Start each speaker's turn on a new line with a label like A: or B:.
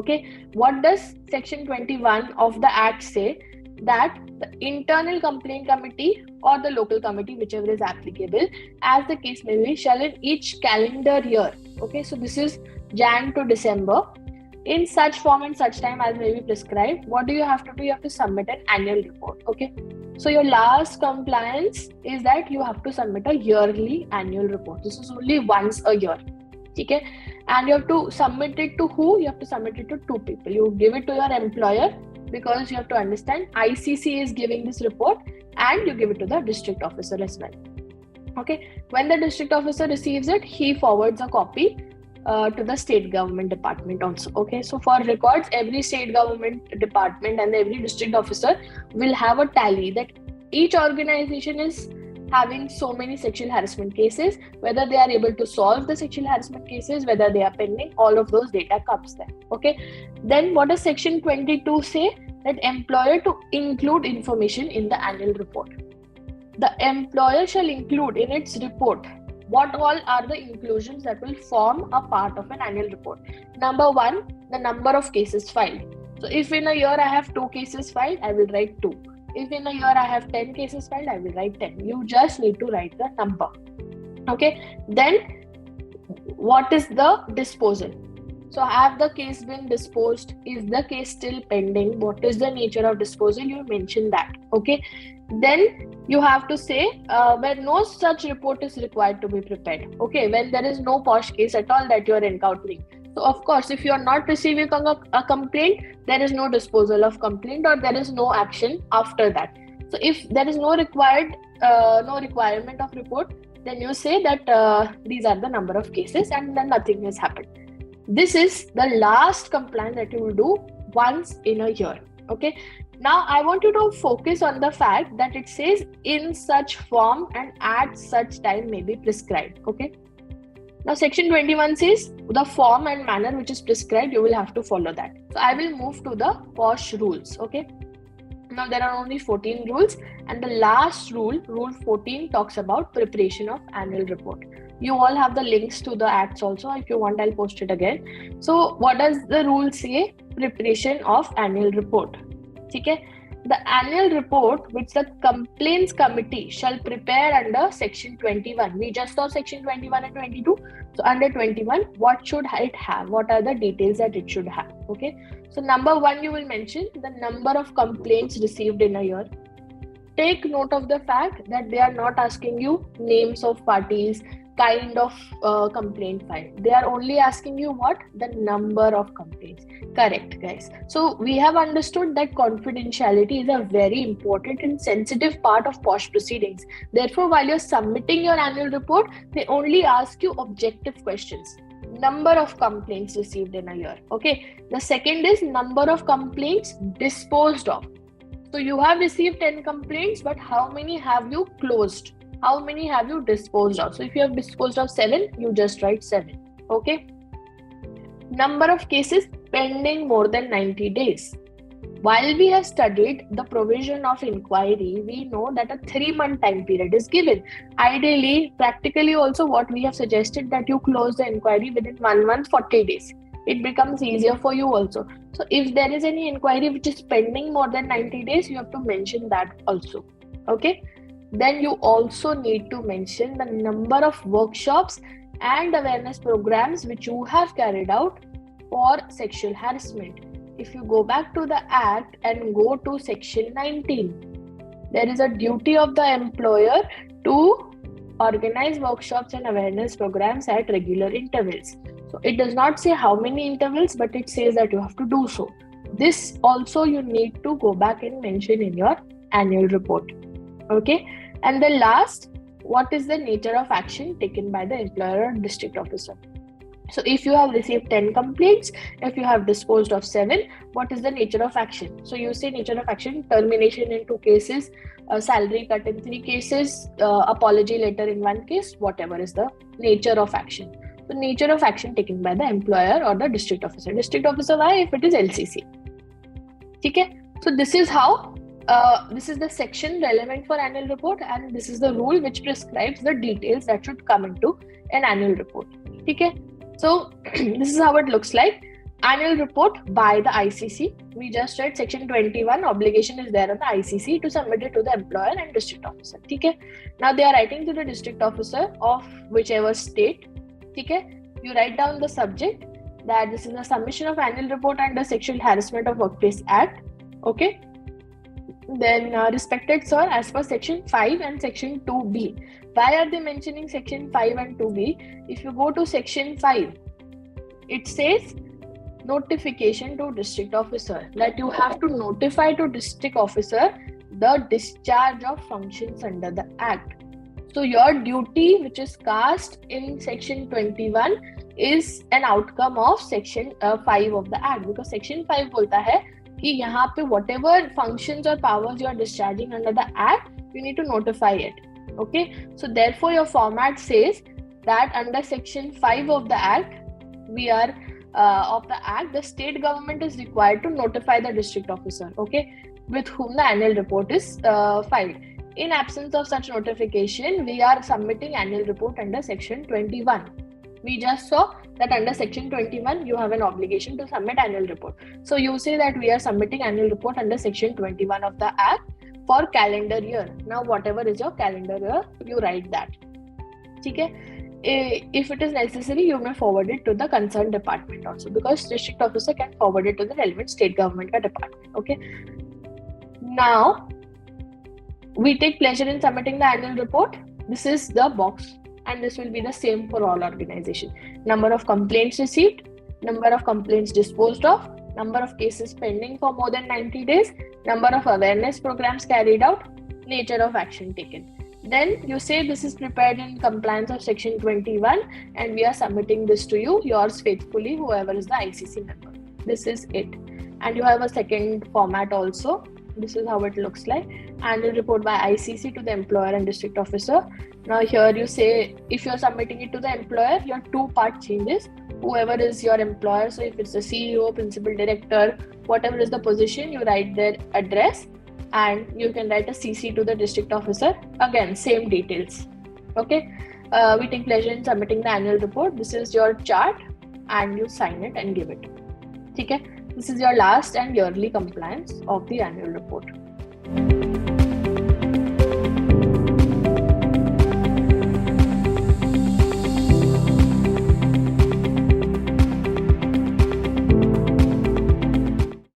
A: Okay, what does section 21 of the act say? That the internal complaint committee or the local committee, whichever is applicable, as the case may be, shall in each calendar year, okay, so this is Jan to December, in such form and such time as may be prescribed, what do you have to do? You have to submit an annual report. Okay, so your last compliance is that you have to submit a yearly annual report. This is only once a year. Okay, and you have to submit it to who? You have to submit it to two people. You give it to your employer, because you have to understand ICC is giving this report, and you give it to the district officer as well. Okay, when the district officer receives it, he forwards a copy to the state government department also. Okay, so for records, every state government department and every district officer will have a tally that each organization is having so many sexual harassment cases, whether they are able to solve the sexual harassment cases, whether they are pending, all of those data comes there. Okay, then what does section 22 say? That employer to include information in the annual report. The employer shall include in its report what all are the inclusions that will form a part of an annual report. Number one, the number of cases filed. So if in a year I have 2 cases filed, I will write 2. If in a year I have 10 cases filed, I will write 10. You just need to write the number. Okay, then what is the disposal? So have the case been disposed? Is the case still pending? What is the nature of disposal? You mention that. Okay, then you have to say when no such report is required to be prepared. Okay, when there is no POSH case at all that you are encountering. So of course, if you are not receiving a complaint, there is no disposal of complaint, or there is no action after that. So if there is no requirement of report, then you say that these are the number of cases, and then nothing has happened. This is the last complaint that you will do once in a year. Okay, now I want you to focus on the fact that it says in such form and at such time may be prescribed. Okay, now section 21 says the form and manner which is prescribed, you will have to follow that. So I will move to the POSH rules. Okay, now there are only 14 rules, and the last rule, rule 14, talks about preparation of annual report. You all have the links to the acts also. If you want, I'll post it again. So what does the rule say? Preparation of annual report. Okay, the annual report which the complaints committee shall prepare under section 21. We just saw section 21 and 22. So under 21, what should it have? What are the details that it should have? Okay, so number 1, you will mention the number of complaints received in a year. Take note of the fact that they are not asking you names of parties, kind of complaint file. They are only asking you what? The number of complaints. Correct, guys. So we have understood that confidentiality is a very important and sensitive part of POSH proceedings. Therefore, while you're submitting your annual report, they only ask you objective questions. Number of complaints received in a year. Okay. The second is number of complaints disposed of. So you have received 10 complaints, but how many have you closed? How many have you disposed of? So if you have disposed of 7, you just write 7. Okay. Number of cases pending more than 90 days. While we have studied the provision of inquiry, we know that a 3-month time period is given. Ideally, practically also what we have suggested that you close the inquiry within 1 month, 40 days. It becomes easier for you also. So if there is any inquiry which is pending more than 90 days, you have to mention that also. Okay. Then you also need to mention the number of workshops and awareness programs which you have carried out for sexual harassment. If you go back to the Act and go to section 19, there is a duty of the employer to organize workshops and awareness programs at regular intervals. So it does not say how many intervals, but it says that you have to do so. This also you need to go back and mention in your annual report. Okay. And the last, what is the nature of action taken by the employer or district officer? So if you have received 10 complaints, if you have disposed of 7, what is the nature of action? So you say nature of action, termination in 2 cases, salary cut in 3 cases, apology letter in 1 case, whatever is the nature of action. So nature of action taken by the employer or the district officer. District officer, why? If it is LCC. Okay? So this is how, this is the section relevant for annual report, and this is the rule which prescribes the details that should come into an annual report. Okay? So this is how it looks like. Annual report by the ICC. We just read section 21, obligation is there on the ICC to submit it to the employer and district officer. Okay. Now they are writing to the district officer of whichever state. Okay. You write down the subject that this is a submission of annual report under Sexual Harassment of Workplace Act. Okay. Then respected sir, as per section 5 and section 2b. Why are they mentioning section 5 and 2b? If you go to section 5, it says notification to district officer, that you have to notify to district officer the discharge of functions under the act. So your duty, which is cast in section 21, is an outcome of section 5 of the act, because section 5 बोलता है कि यहाँ पे whatever functions or powers you are discharging under the act, you need to notify it. Okay, so therefore your format says that under section 5 of the act, the state government is required to notify the district officer, okay, with whom the annual report is filed. In absence of such notification, we are submitting annual report under section 21. We just saw that under section 21, you have an obligation to submit annual report. So you say that we are submitting annual report under section 21 of the act for calendar year. Now, whatever is your calendar year, you write that. Okay? If it is necessary, you may forward it to the concerned department also, because district officer can forward it to the relevant state government department. Okay. Now, we take pleasure in submitting the annual report. This is the box, and this will be the same for all organizations. Number of complaints received, number of complaints disposed of, number of cases pending for more than 90 days, number of awareness programs carried out, nature of action taken. Then you say this is prepared in compliance of section 21 and we are submitting this to you, yours faithfully, whoever is the ICC member. This is it. And you have a second format also. This is how it looks like. Annual report by ICC to the employer and district officer. Now here you say, if you're submitting it to the employer, your two-part changes. Whoever is your employer, so if it's the CEO, principal director, whatever is the position, you write their address and you can write a CC to the district officer. Again, same details. Okay. We take pleasure in submitting the annual report. This is your chart and you sign it and give it. Okay. This is your last and yearly compliance of the annual report.